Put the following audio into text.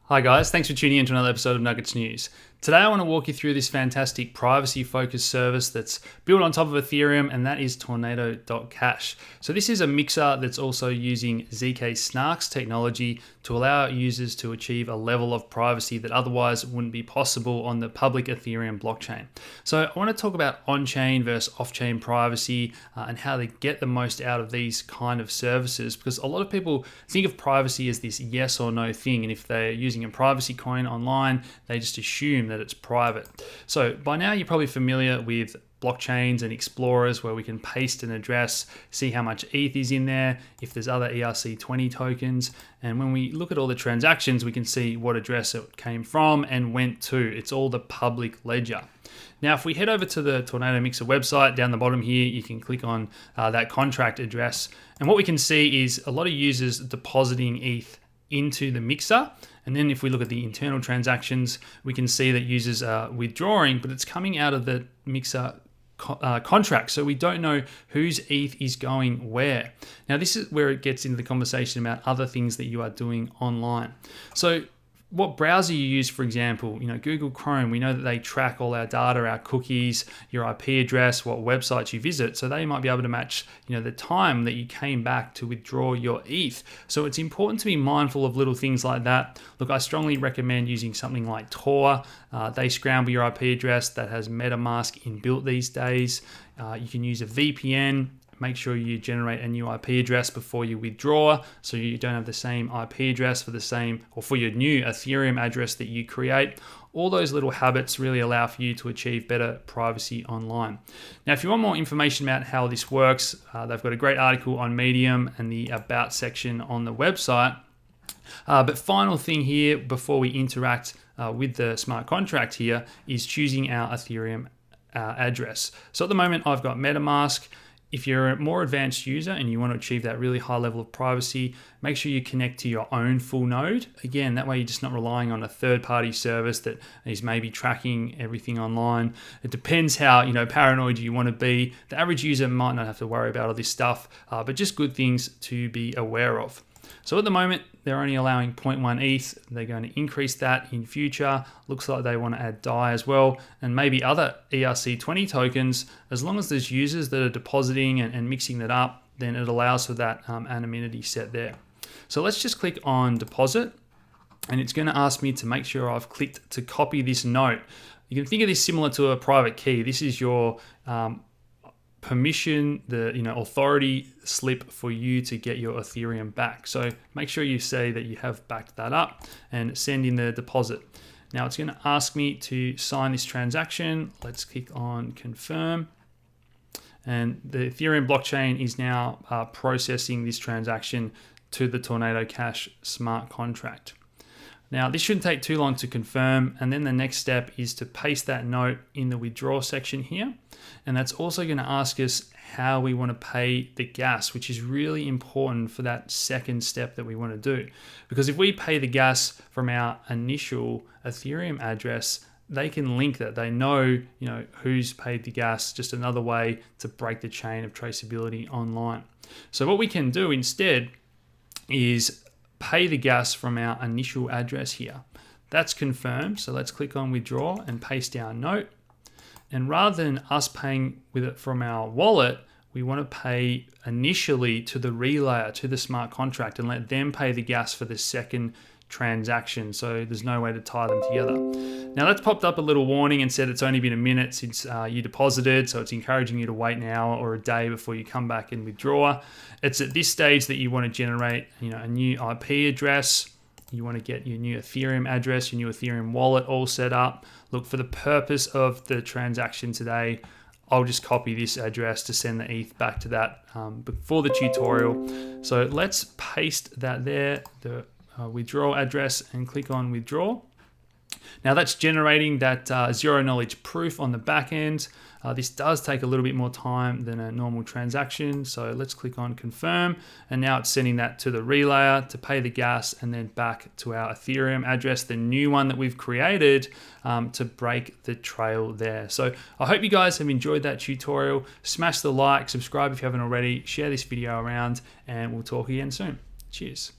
Hi guys, thanks for tuning in to another episode of Nuggets News. Today I want to walk you through this fantastic privacy-focused service that's built on top of Ethereum, and that is TornadoCash. So this is a mixer that's also using ZK snarks technology to allow users to achieve a level of privacy that otherwise wouldn't be possible on the public Ethereum blockchain. So I want to talk about on-chain versus off-chain privacy and how they get the most out of these kind of services, because a lot of people think of privacy as this yes or no thing, and if they're using a privacy coin online, they just assume that it's private. So by now you're probably familiar with blockchains and explorers where we can paste an address, see how much ETH is in there, if there's other ERC20 tokens, and when we look at all the transactions, we can see what address it came from and went to. It's all the public ledger. Now, if we head over to the Tornado Mixer website, down the bottom here, you can click on that contract address. And what we can see is a lot of users depositing ETH into the mixer. And then if we look at the internal transactions, we can see that users are withdrawing, but it's coming out of the mixer contract. So we don't know whose ETH is going where. Now, this is where it gets into the conversation about other things that you are doing online. So what browser you use, for example, Google Chrome, we know that they track all our data, our cookies, your IP address, what websites you visit. So they might be able to match, the time that you came back to withdraw your ETH. So it's important to be mindful of little things like that. Look, I strongly recommend using something like Tor. They scramble your IP address. That has MetaMask inbuilt these days. You can use a VPN. Make sure you generate a new IP address before you withdraw, so you don't have the same IP address for your new Ethereum address that you create. All those little habits really allow for you to achieve better privacy online. Now, if you want more information about how this works, they've got a great article on Medium and the About section on the website. But final thing here before we interact with the smart contract here is choosing our Ethereum address. So at the moment, I've got MetaMask. If you're a more advanced user and you want to achieve that really high level of privacy, make sure you connect to your own full node. Again, that way you're just not relying on a third-party service that is maybe tracking everything online. It depends how paranoid you want to be. The average user might not have to worry about all this stuff, but just good things to be aware of. So at the moment, they're only allowing 0.1 ETH. They're going to increase that in future. Looks like they want to add DAI as well, and maybe other ERC20 tokens. As long as there's users that are depositing and mixing that up, then it allows for that anonymity set there. So let's just click on deposit, and it's going to ask me to make sure I've clicked to copy this note. You can think of this similar to a private key. This is your permission, the authority slip for you to get your Ethereum back. So make sure you say that you have backed that up and send in the deposit. Now it's going to ask me to sign this transaction. Let's click on confirm. And the Ethereum blockchain is now processing this transaction to the TornadoCash smart contract. Now, this shouldn't take too long to confirm, and then the next step is to paste that note in the withdraw section here. And that's also going to ask us how we want to pay the gas, which is really important for that second step that we want to do. Because if we pay the gas from our initial Ethereum address, they can link that. They know, who's paid the gas, just another way to break the chain of traceability online. So what we can do instead is pay the gas from our initial address here. That's confirmed. So let's click on withdraw and paste our note. And rather than us paying with it from our wallet, we want to pay initially to the relayer, to the smart contract, and let them pay the gas for the second transaction. So there's no way to tie them together. Now that's popped up a little warning and said it's only been a minute since you deposited, so it's encouraging you to wait an hour or a day before you come back and withdraw. It's at this stage that you want to generate a new IP address. You want to get your new Ethereum address, your new Ethereum wallet all set up. Look, for the purpose of the transaction today, I'll just copy this address to send the ETH back to that before the tutorial. So let's paste that there, the withdrawal address, and click on withdraw. Now that's generating that zero knowledge proof on the back end. This does take a little bit more time than a normal transaction. So let's click on confirm. And now it's sending that to the relayer to pay the gas and then back to our Ethereum address, the new one that we've created to break the trail there. So I hope you guys have enjoyed that tutorial. Smash the like, subscribe if you haven't already, share this video around, and we'll talk again soon. Cheers.